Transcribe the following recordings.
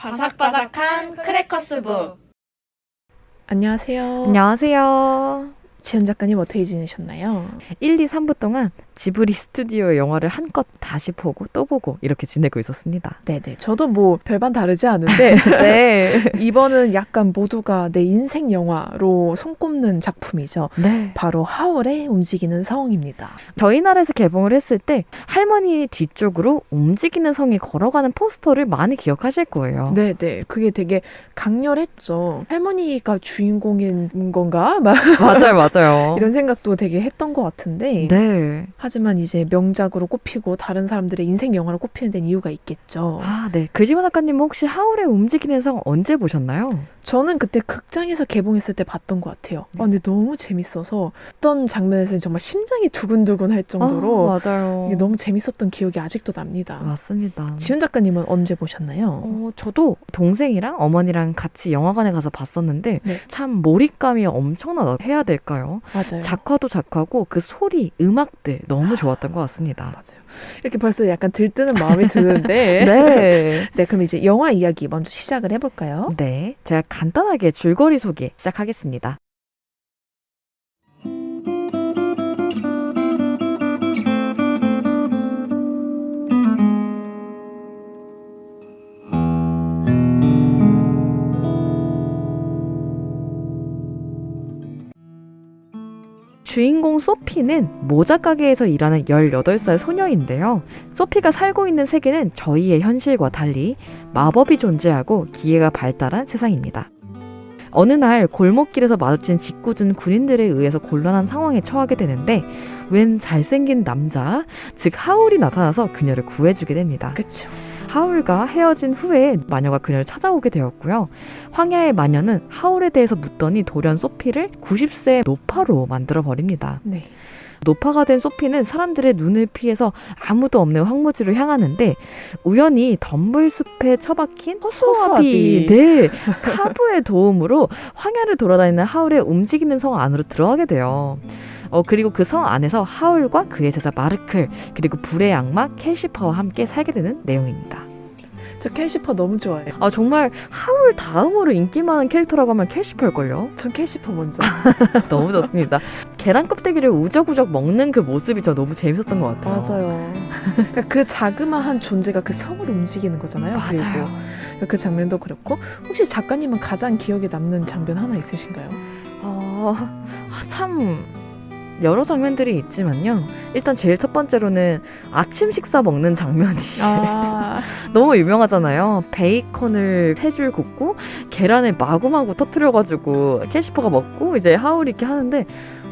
바삭바삭한 크래커스북. 안녕하세요. 안녕하세요. 지연 작가님 어떻게 지내셨나요? 1, 2, 3부 동안 지브리 스튜디오의 영화를 한껏 다시 보고 또 보고 이렇게 지내고 있었습니다. 네네. 저도 뭐 별반 다르지 않은데 네. 이번은 약간 모두가 내 인생 영화로 손꼽는 작품이죠. 네. 바로 하울의 움직이는 성입니다. 저희 나라에서 개봉을 했을 때 할머니 뒤쪽으로 움직이는 성이 걸어가는 포스터를 많이 기억하실 거예요. 네네. 그게 되게 강렬했죠. 할머니가 주인공인 건가? 막 맞아요. 이런 생각도 되게 했던 것 같은데 네. 하지만 이제 명작으로 꼽히고 다른 사람들의 인생 영화로 꼽히는 데는 이유가 있겠죠. 아, 네. 그지만 작가님 혹시 하울의 움직이는 성 언제 보셨나요? 저는 그때 극장에서 개봉했을 때 봤던 것 같아요. 근데 너무 재밌어서 어떤 장면에서는 정말 심장이 두근두근 할 정도로 맞아요. 이게 너무 재밌었던 기억이 아직도 납니다. 맞습니다. 지훈 작가님은 언제 보셨나요? 저도 동생이랑 어머니랑 같이 영화관에 가서 봤었는데 네. 참 몰입감이 엄청나다 해야 될까요? 맞아요. 작화도 작화고 그 소리, 음악들 너무 좋았던 것 같습니다. 맞아요. 이렇게 벌써 약간 들뜨는 마음이 드는데 네. 네, 그럼 이제 영화 이야기 먼저 시작을 해볼까요? 네. 제가 간단하게 줄거리 소개 시작하겠습니다. 주인공 소피는 모자 가게에서 일하는 18살 소녀인데요. 소피가 살고 있는 세계는 저희의 현실과 달리 마법이 존재하고 기계가 발달한 세상입니다. 어느 날 골목길에서 마주친 짓궂은 군인들에 의해서 곤란한 상황에 처하게 되는데 웬 잘생긴 남자, 즉 하울이 나타나서 그녀를 구해주게 됩니다. 그렇죠. 하울과 헤어진 후에 마녀가 그녀를 찾아오게 되었고요. 황야의 마녀는 하울에 대해서 묻더니 돌연 소피를 90세의 노파로 만들어버립니다. 네. 노파가 된 소피는 사람들의 눈을 피해서 아무도 없는 황무지로 향하는데 우연히 덤불숲에 처박힌 허수아비 네, 카브의 도움으로 황야를 돌아다니는 하울의 움직이는 성 안으로 들어가게 돼요. 그리고 그 성 안에서 하울과 그의 제자 마르클 그리고 불의 악마 캘시퍼와 함께 살게 되는 내용입니다. 저 캘시퍼 너무 좋아해요. 정말 하울 다음으로 인기 많은 캐릭터라고 하면 캘시퍼일걸요? 전 캘시퍼 먼저. 너무 좋습니다. 계란 껍데기를 우적우적 먹는 그 모습이 저 너무 재밌었던 것 같아요. 맞아요. 그 자그마한 존재가 그 성을 움직이는 거잖아요. 맞아요. 그리고 그 장면도 그렇고 혹시 작가님은 가장 기억에 남는 장면 하나 있으신가요? 참 여러 장면들이 있지만요. 일단 제일 첫 번째로는 아침 식사 먹는 장면이 너무 유명하잖아요. 베이컨을 3줄 굽고 계란을 마구마구 터뜨려가지고 캐시퍼가 먹고 이제 하울이 이렇게 하는데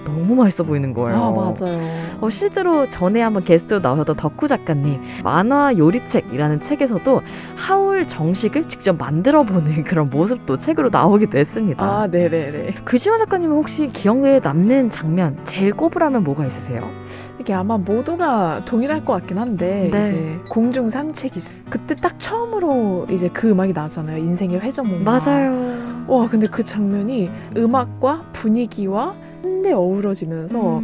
너무 맛있어 보이는 거예요. 맞아요. 실제로 전에 한번 게스트로 나오셨던 덕후 작가님 만화 요리책이라는 책에서도 하울 정식을 직접 만들어보는 그런 모습도 책으로 나오기도 했습니다. 네네네. 그지만 작가님은 혹시 기억에 남는 장면 제일 꼽으라면 뭐가 있으세요? 이게 아마 모두가 동일할 것 같긴 한데 네. 이제 공중 산책이죠. 그때 딱 처음으로 이제 그 음악이 나오잖아요. 인생의 회전목마. 맞아요. 와, 근데 그 장면이 음악과 분위기와 한데 어우러지면서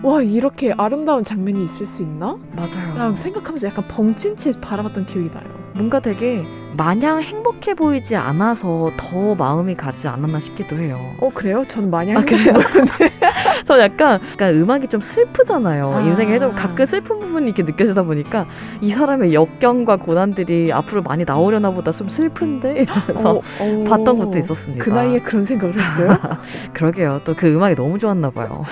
와, 이렇게 아름다운 장면이 있을 수 있나? 맞아요. 라고 생각하면서 약간 벙찐 채 바라봤던 기억이 나요. 뭔가 되게 마냥 행복해 보이지 않아서 더 마음이 가지 않았나 싶기도 해요. 그래요? 저는 마냥 그래요? 저 약간 음악이 좀 슬프잖아요. 인생에 좀 가끔 슬픈 부분이 이렇게 느껴지다 보니까 이 사람의 역경과 고난들이 앞으로 많이 나오려나 보다 좀 슬픈데 이러면서 봤던 것도 있었습니다. 그 나이에 그런 생각을 했어요? 그러게요. 또 그 음악이 너무 좋았나 봐요.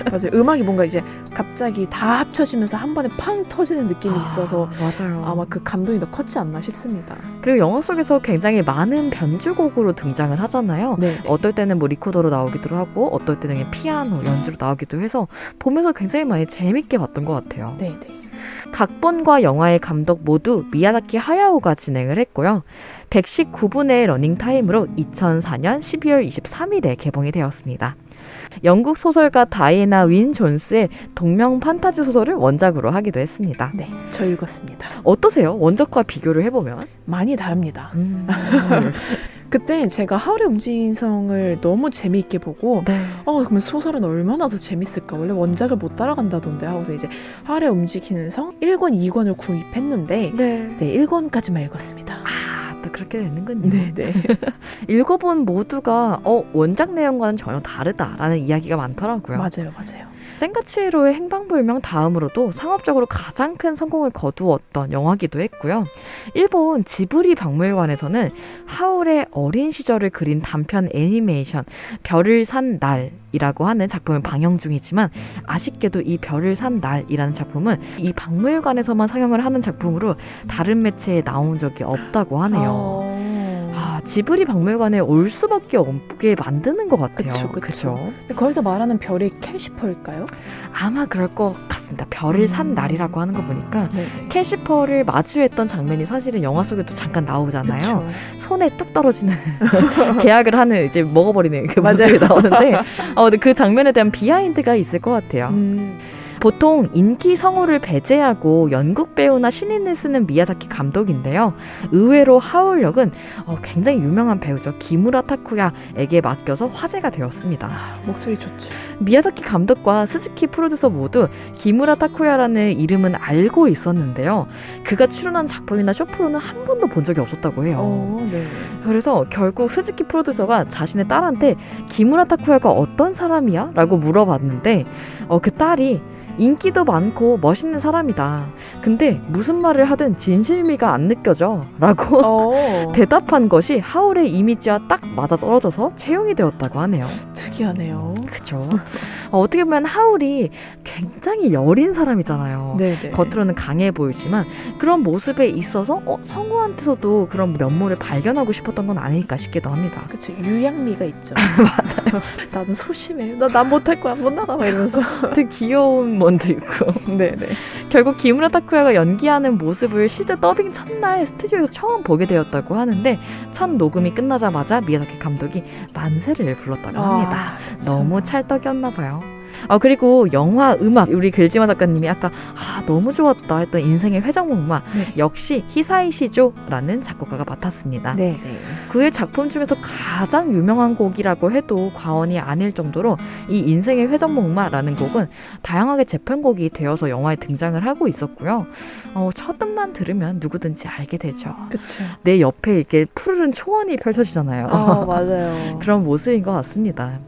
맞아요. 음악이 뭔가 이제 갑자기 다 합쳐지면서 한 번에 팡 터지는 느낌이 있어서 맞아요. 아마 그 감동이 더 컸지 않나 싶습니다. 그리고 영화 속에서 굉장히 많은 변주곡으로 등장을 하잖아요. 네. 어떨 때는 뭐 리코더로 나오기도 하고 어떨 때는 그냥 피아노 연주로 나오기도 해서 보면서 굉장히 많이 재밌게 봤던 것 같아요. 네. 각본과 영화의 감독 모두 미야자키 하야오가 진행을 했고요. 119분의 러닝타임으로 2004년 12월 23일에 개봉이 되었습니다. 영국 소설가 다이애나 윈 존스의 동명 판타지 소설을 원작으로 하기도 했습니다. 네, 저 읽었습니다. 어떠세요? 원작과 비교를 해보면? 많이 다릅니다. 그때 제가 하울의 움직임성을 너무 재미있게 보고 네. 그러면 소설은 얼마나 더 재밌을까? 원래 원작을 못 따라간다던데 하고서 이제 하울의 움직이는 성 1권, 2권을 구입했는데 네. 1권까지만 읽었습니다. 또 다 그렇게 되는군요. 네네. 읽어본 모두가 원작 내용과는 전혀 다르다라는 이야기가 많더라고요. 맞아요, 맞아요. 센과치히로의 행방불명 다음으로도 상업적으로 가장 큰 성공을 거두었던 영화기도 했고요. 일본 지브리 박물관에서는 하울의 어린 시절을 그린 단편 애니메이션 별을 산 날이라고 하는 작품을 방영 중이지만 아쉽게도 이 별을 산 날이라는 작품은 이 박물관에서만 상영을 하는 작품으로 다른 매체에 나온 적이 없다고 하네요. 지브리 박물관에 올 수밖에 없게 만드는 것 같아요. 그쵸. 근데 거기서 말하는 별이 캐시퍼일까요? 아마 그럴 것 같습니다. 별을 산 날이라고 하는 거 보니까 네네. 캐시퍼를 마주했던 장면이 사실은 영화 속에도 잠깐 나오잖아요. 그쵸. 손에 뚝 떨어지는 계약을 하는 이제 먹어버리는 그 맞아요. 모습이 나오는데 근데 그 장면에 대한 비하인드가 있을 것 같아요. 보통 인기 성우를 배제하고 연극 배우나 신인을 쓰는 미야자키 감독인데요. 의외로 하울 역은 굉장히 유명한 배우죠. 기무라 타쿠야에게 맡겨서 화제가 되었습니다. 목소리 좋죠. 미야자키 감독과 스즈키 프로듀서 모두 기무라 타쿠야라는 이름은 알고 있었는데요. 그가 출연한 작품이나 쇼프로는 한 번도 본 적이 없었다고 해요. 네. 그래서 결국 스즈키 프로듀서가 자신의 딸한테 기무라 타쿠야가 어떤 사람이야? 라고 물어봤는데 그 딸이 인기도 많고 멋있는 사람이다. 근데 무슨 말을 하든 진실미가 안 느껴져. 라고 대답한 것이 하울의 이미지와 딱 맞아떨어져서 채용이 되었다고 하네요. 특이하네요. 그쵸. 어떻게 보면 하울이 굉장히 여린 사람이잖아요. 네네. 겉으로는 강해 보이지만 그런 모습에 있어서 성우한테서도 그런 면모를 발견하고 싶었던 건 아닐까 싶기도 합니다. 그쵸. 유양미가 있죠. 맞아요. 나는 소심해. 난 못할 거야. 못 나가. 막 이러면서. 되게 귀여운 면도 있고. 네네. 결국 기무라 타쿠야가 연기하는 모습을 실제 더빙 첫날 스튜디오에서 처음 보게 되었다고 하는데 첫 녹음이 끝나자마자 미야자키 감독이 만세를 불렀다고 합니다. 너무 찰떡이었나 봐요. 그리고 영화 음악 우리 글지마 작가님이 아까 너무 좋았다 했던 인생의 회전목마 역시 히사이 시조라는 작곡가가 맡았습니다. 네네. 그의 작품 중에서 가장 유명한 곡이라고 해도 과언이 아닐 정도로 이 인생의 회전목마라는 곡은 다양하게 재편곡이 되어서 영화에 등장을 하고 있었고요. 첫 음만 들으면 누구든지 알게 되죠. 그쵸. 내 옆에 이렇게 푸르른 초원이 펼쳐지잖아요. 맞아요. 그런 모습인 것 같습니다.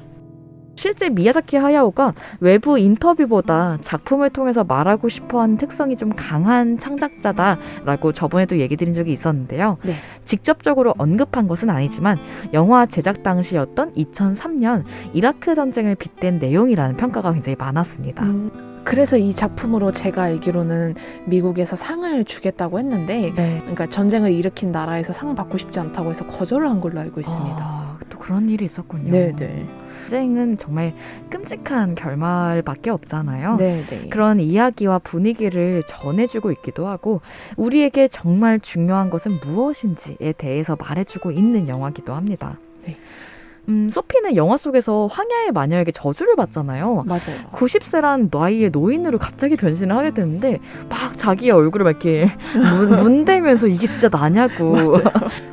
실제 미야자키 하야오가 외부 인터뷰보다 작품을 통해서 말하고 싶어하는 특성이 좀 강한 창작자다라고 저번에도 얘기 드린 적이 있었는데요. 네. 직접적으로 언급한 것은 아니지만 영화 제작 당시였던 2003년 이라크 전쟁을 빗댄 내용이라는 평가가 굉장히 많았습니다. 그래서 이 작품으로 제가 알기로는 미국에서 상을 주겠다고 했는데 그러니까 전쟁을 일으킨 나라에서 상 받고 싶지 않다고 해서 거절을 한 걸로 알고 있습니다. 또 그런 일이 있었군요. 네네. 전쟁은 정말 끔찍한 결말밖에 없잖아요. 네네. 그런 이야기와 분위기를 전해주고 있기도 하고 우리에게 정말 중요한 것은 무엇인지에 대해서 말해주고 있는 영화기도 합니다. 네. 소피는 영화 속에서 황야의 마녀에게 저주를 받잖아요. 맞아요. 90세란 나이의 노인으로 갑자기 변신을 하게 되는데 막 자기의 얼굴을 막 이렇게 문대면서 이게 진짜 나냐고. 맞아요.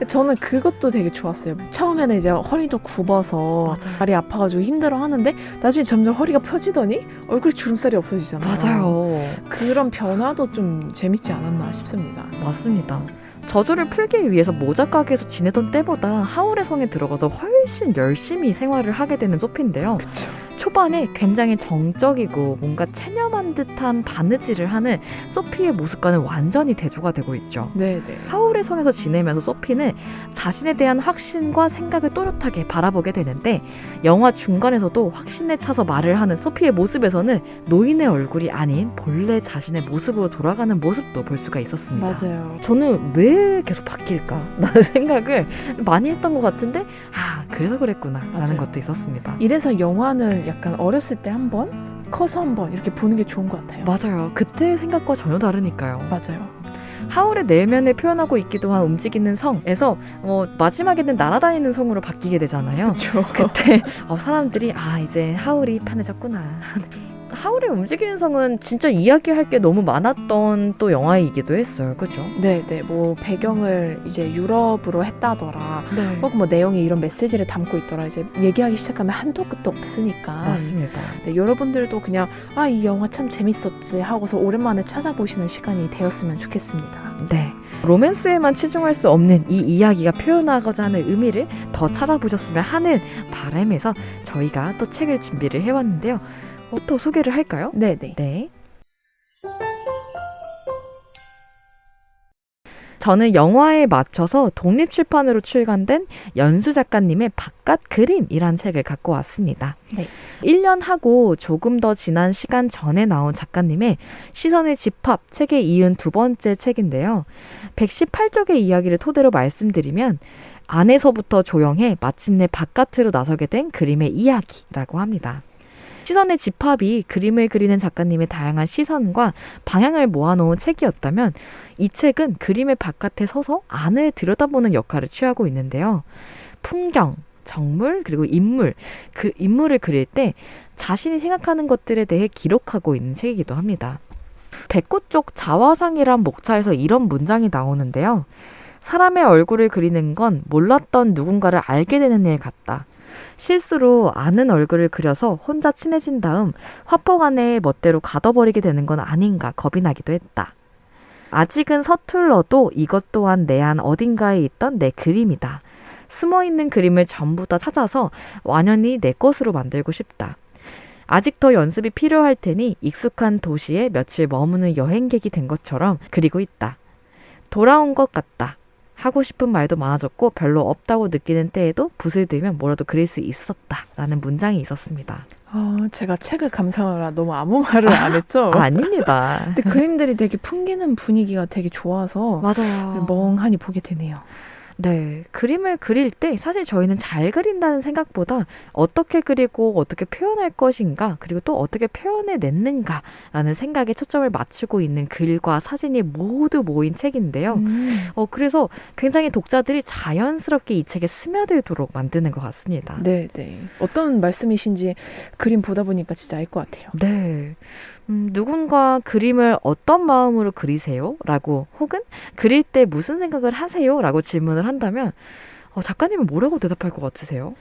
저는 그것도 되게 좋았어요. 처음에는 이제 허리도 굽어서 발이 아파가지고 힘들어하는데 나중에 점점 허리가 펴지더니 얼굴에 주름살이 없어지잖아요. 맞아요. 그런 변화도 좀 재밌지 않았나 싶습니다. 맞습니다. 저주를 풀기 위해서 모자 가게에서 지내던 때보다 하울의 성에 들어가서 훨씬 열심히 생활을 하게 되는 소피인데요. 그쵸. 초반에 굉장히 정적이고 뭔가 체념한 듯한 바느질을 하는 소피의 모습과는 완전히 대조가 되고 있죠. 네네. 하울의 성에서 지내면서 소피는 자신에 대한 확신과 생각을 또렷하게 바라보게 되는데 영화 중간에서도 확신에 차서 말을 하는 소피의 모습에서는 노인의 얼굴이 아닌 본래 자신의 모습으로 돌아가는 모습도 볼 수가 있었습니다. 맞아요. 저는 왜 계속 바뀔까? 라는 생각을 많이 했던 것 같은데 그래서 그랬구나 라는 맞아요. 것도 있었습니다. 이래서 영화는 약간 어렸을 때 한 번, 커서 한 번 이렇게 보는 게 좋은 것 같아요. 맞아요. 그때 생각과 전혀 다르니까요. 맞아요. 하울의 내면을 표현하고 있기도 한 움직이는 성에서 마지막에는 날아다니는 성으로 바뀌게 되잖아요. 그렇죠. 그때 사람들이 이제 하울이 편해졌구나. 하울의 움직이는 성은 진짜 이야기할 게 너무 많았던 또 영화이기도 했어요. 그죠? 네네. 뭐 배경을 이제 유럽으로 했다더라. 네. 혹은 뭐 내용이 이런 메시지를 담고 있더라. 이제 얘기하기 시작하면 한도 끝도 없으니까. 맞습니다. 네, 여러분들도 그냥 이 영화 참 재밌었지 하고서 오랜만에 찾아보시는 시간이 되었으면 좋겠습니다. 네. 로맨스에만 치중할 수 없는 이 이야기가 표현하고자 하는 의미를 더 찾아보셨으면 하는 바람에서 저희가 또 책을 준비를 해왔는데요. 또 소개를 할까요? 네네. 네. 저는 영화에 맞춰서 독립출판으로 출간된 연수 작가님의 바깥 그림이란 책을 갖고 왔습니다. 네. 1년 하고 조금 더 지난 시간 전에 나온 작가님의 시선의 집합 책에 이은 두 번째 책인데요. 118쪽의 이야기를 토대로 말씀드리면 안에서부터 조용해 마침내 바깥으로 나서게 된 그림의 이야기라고 합니다. 시선의 집합이 그림을 그리는 작가님의 다양한 시선과 방향을 모아놓은 책이었다면 이 책은 그림의 바깥에 서서 안을 들여다보는 역할을 취하고 있는데요. 풍경, 정물, 그리고 인물, 그 인물을 그릴 때 자신이 생각하는 것들에 대해 기록하고 있는 책이기도 합니다. 109쪽 자화상이란 목차에서 이런 문장이 나오는데요. 사람의 얼굴을 그리는 건 몰랐던 누군가를 알게 되는 일 같다. 실수로 아는 얼굴을 그려서 혼자 친해진 다음 화폭 안에 멋대로 가둬버리게 되는 건 아닌가 겁이 나기도 했다. 아직은 서툴러도 이것 또한 내 안 어딘가에 있던 내 그림이다. 숨어있는 그림을 전부 다 찾아서 완연히 내 것으로 만들고 싶다. 아직 더 연습이 필요할 테니 익숙한 도시에 며칠 머무는 여행객이 된 것처럼 그리고 있다. 돌아온 것 같다. 하고 싶은 말도 많아졌고 별로 없다고 느끼는 때에도 붓을 들면 뭐라도 그릴 수 있었다. 라는 문장이 있었습니다. 제가 책을 감상하느라 너무 아무 말을 안 했죠? 아닙니다. 근데 그림들이 되게 풍기는 분위기가 되게 좋아서 맞아요. 멍하니 보게 되네요. 네, 그림을 그릴 때 사실 저희는 잘 그린다는 생각보다 어떻게 그리고 어떻게 표현할 것인가 그리고 또 어떻게 표현해냈는가라는 생각에 초점을 맞추고 있는 글과 사진이 모두 모인 책인데요. 그래서 굉장히 독자들이 자연스럽게 이 책에 스며들도록 만드는 것 같습니다. 네네. 어떤 말씀이신지 그림 보다 보니까 진짜 알 것 같아요. 네. 누군가 그림을 어떤 마음으로 그리세요? 라고 혹은 그릴 때 무슨 생각을 하세요? 라고 질문을 한다면 작가님은 뭐라고 대답할 것 같으세요?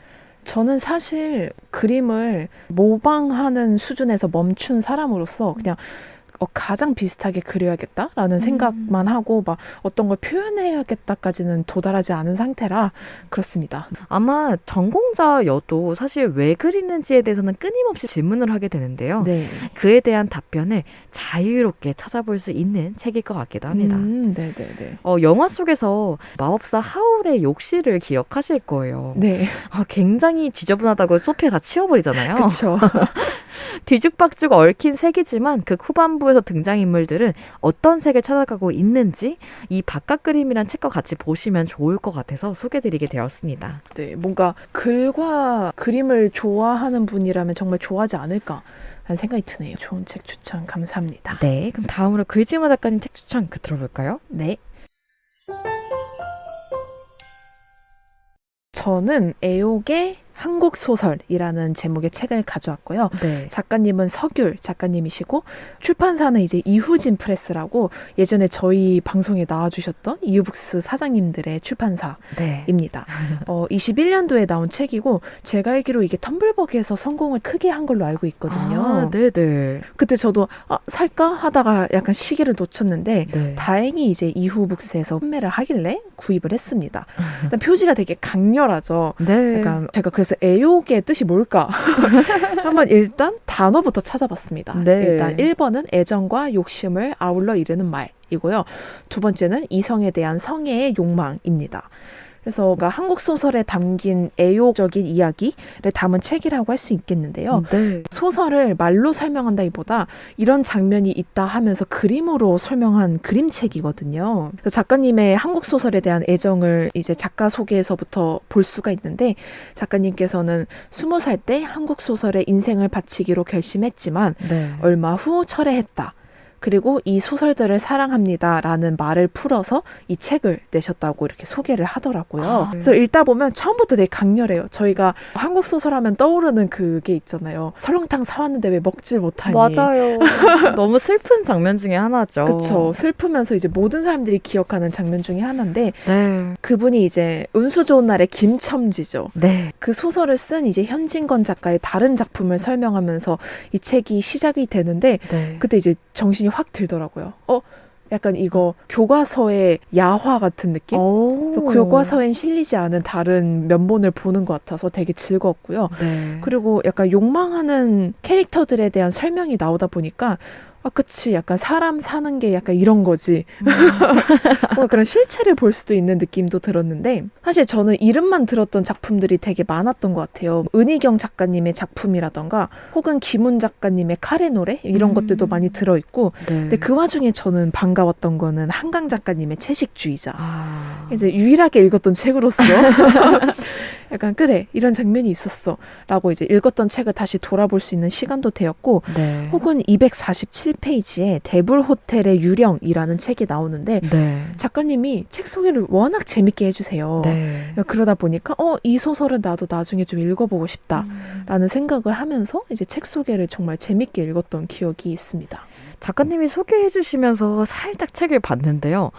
저는 사실 그림을 모방하는 수준에서 멈춘 사람으로서 그냥 가장 비슷하게 그려야겠다라는 생각만 하고 막 어떤 걸 표현해야겠다까지는 도달하지 않은 상태라 그렇습니다. 아마 전공자여도 사실 왜 그리는지에 대해서는 끊임없이 질문을 하게 되는데요. 네. 그에 대한 답변을 자유롭게 찾아볼 수 있는 책일 것 같기도 합니다. 네네네. 영화 속에서 마법사 하울의 욕실을 기억하실 거예요. 네. 굉장히 지저분하다고 소피가 다 치워버리잖아요. 그렇죠. 뒤죽박죽 얽힌 색이지만 그 후반부에서 등장인물들은 어떤 색을 찾아가고 있는지 이 바깥 그림이란 책과 같이 보시면 좋을 것 같아서 소개드리게 되었습니다. 네, 뭔가 글과 그림을 좋아하는 분이라면 정말 좋아하지 않을까 하는 생각이 드네요. 좋은 책 추천 감사합니다. 네, 그럼 다음으로 글지마 작가님 책 추천 들어볼까요? 네. 저는 애옥의 한국 소설이라는 제목의 책을 가져왔고요. 네. 작가님은 서귤 작가님이시고 출판사는 이제 이후진 프레스라고 예전에 저희 방송에 나와주셨던 이유북스 사장님들의 출판사입니다. 네. 21년도에 나온 책이고 제가 알기로 이게 텀블벅에서 성공을 크게 한 걸로 알고 있거든요. 네네. 그때 저도 살까 하다가 약간 시기를 놓쳤는데 네. 다행히 이제 이후북스에서 판매를 하길래 구입을 했습니다. 일단 표지가 되게 강렬하죠. 네. 약간 제가 그래서 애욕의 뜻이 뭘까? 한번 일단 단어부터 찾아봤습니다. 네. 일단 1번은 애정과 욕심을 아울러 이르는 말이고요. 두 번째는 이성에 대한 성애의 욕망입니다. 그래서 뭔가 한국 소설에 담긴 애욕적인 이야기를 담은 책이라고 할 수 있겠는데요. 네. 소설을 말로 설명한다기보다 이런 장면이 있다 하면서 그림으로 설명한 그림책이거든요. 그래서 작가님의 한국 소설에 대한 애정을 이제 작가 소개에서부터 볼 수가 있는데 작가님께서는 20살 때 한국 소설에 인생을 바치기로 결심했지만 네. 얼마 후 철회했다. 그리고 이 소설들을 사랑합니다라는 말을 풀어서 이 책을 내셨다고 이렇게 소개를 하더라고요. 그래서 읽다 보면 처음부터 되게 강렬해요. 저희가 한국 소설하면 떠오르는 그게 있잖아요. 설렁탕 사왔는데 왜 먹질 못하니. 맞아요. 너무 슬픈 장면 중에 하나죠. 그쵸. 슬프면서 이제 모든 사람들이 기억하는 장면 중에 하나인데 네. 그분이 이제 운수 좋은 날의 김첨지죠. 네. 그 소설을 쓴 이제 현진건 작가의 다른 작품을 설명하면서 이 책이 시작이 되는데 네. 그때 이제 정신이 확 들더라고요. 약간 이거 교과서의 야화 같은 느낌? 오. 교과서엔 실리지 않은 다른 면본을 보는 것 같아서 되게 즐거웠고요. 네. 그리고 약간 욕망하는 캐릭터들에 대한 설명이 나오다 보니까 그치. 약간 사람 사는 게 약간 이런 거지. 뭔가 그런 실체를 볼 수도 있는 느낌도 들었는데 사실 저는 이름만 들었던 작품들이 되게 많았던 것 같아요. 은희경 작가님의 작품이라던가 혹은 김훈 작가님의 카레 노래 이런 것들도 많이 들어있고 네. 근데 그 와중에 저는 반가웠던 거는 한강 작가님의 채식주의자. 이제 이제 유일하게 읽었던 책으로서 약간 그래 이런 장면이 있었어 라고 이제 읽었던 책을 다시 돌아볼 수 있는 시간도 되었고 네. 혹은 247페이지에 대불 호텔의 유령이라는 책이 나오는데 네. 작가님이 책 소개를 워낙 재밌게 해주세요. 네. 그러다 보니까 이 소설은 나도 나중에 좀 읽어보고 싶다라는 생각을 하면서 이제 책 소개를 정말 재밌게 읽었던 기억이 있습니다. 작가님이 소개해 주시면서 살짝 책을 봤는데요.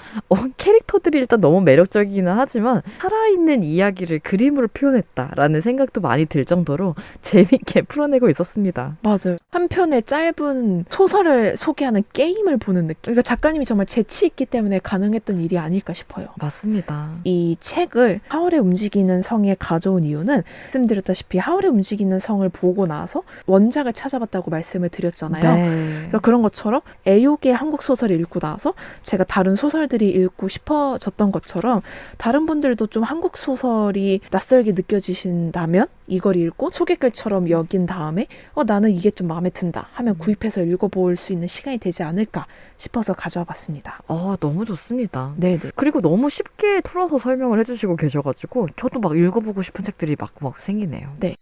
캐릭터들이 일단 너무 매력적이기는 하지만 살아있는 이야기를 그림으로 표현했다라는 생각도 많이 들 정도로 재밌게 풀어내고 있었습니다. 맞아요. 한 편의 짧은 소설을 소개하는 게임을 보는 느낌. 그러니까 작가님이 정말 재치 있기 때문에 가능했던 일이 아닐까 싶어요. 맞습니다. 이 책을 하울의 움직이는 성에 가져온 이유는 말씀드렸다시피 하울의 움직이는 성을 보고 나서 원작을 찾아봤다고 말씀을 드렸잖아요. 네. 그러니까 그런 것처럼 애욕의 한국 소설을 읽고 나서 제가 다른 소설들이 읽고 싶어졌던 것처럼 다른 분들도 좀 한국 소설이 낯설게 느껴지신다면 이걸 읽고 소개글처럼 여긴 다음에 나는 이게 좀 마음에 든다 하면 구입해서 읽어볼 수 있는 시간이 되지 않을까 싶어서 가져와 봤습니다. 너무 좋습니다. 네네. 그리고 너무 쉽게 풀어서 설명을 해주시고 계셔가지고 저도 막 읽어보고 싶은 책들이 막 생기네요. 네.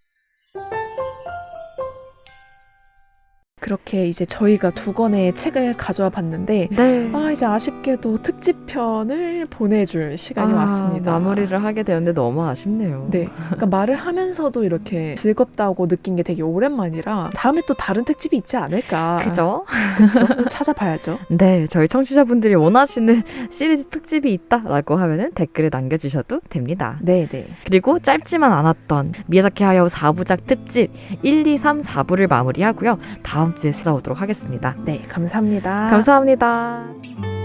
그렇게 이제 저희가 두 권의 책을 가져와 봤는데 네. 이제 아쉽게도 특집편을 보내줄 시간이 왔습니다. 마무리를 하게 되었는데 너무 아쉽네요. 네. 그러니까 말을 하면서도 이렇게 즐겁다고 느낀 게 되게 오랜만이라 다음에 또 다른 특집이 있지 않을까. 그죠? 그쵸? 찾아봐야죠. 네, 저희 청취자분들이 원하시는 시리즈 특집이 있다라고 하면은 댓글에 남겨주셔도 됩니다. 네네. 그리고 짧지만 않았던 미야자키 하야오 4부작 특집 1, 2, 3, 4부를 마무리하고요. 다음 주에 찾아오도록 하겠습니다. 네, 감사합니다. 감사합니다.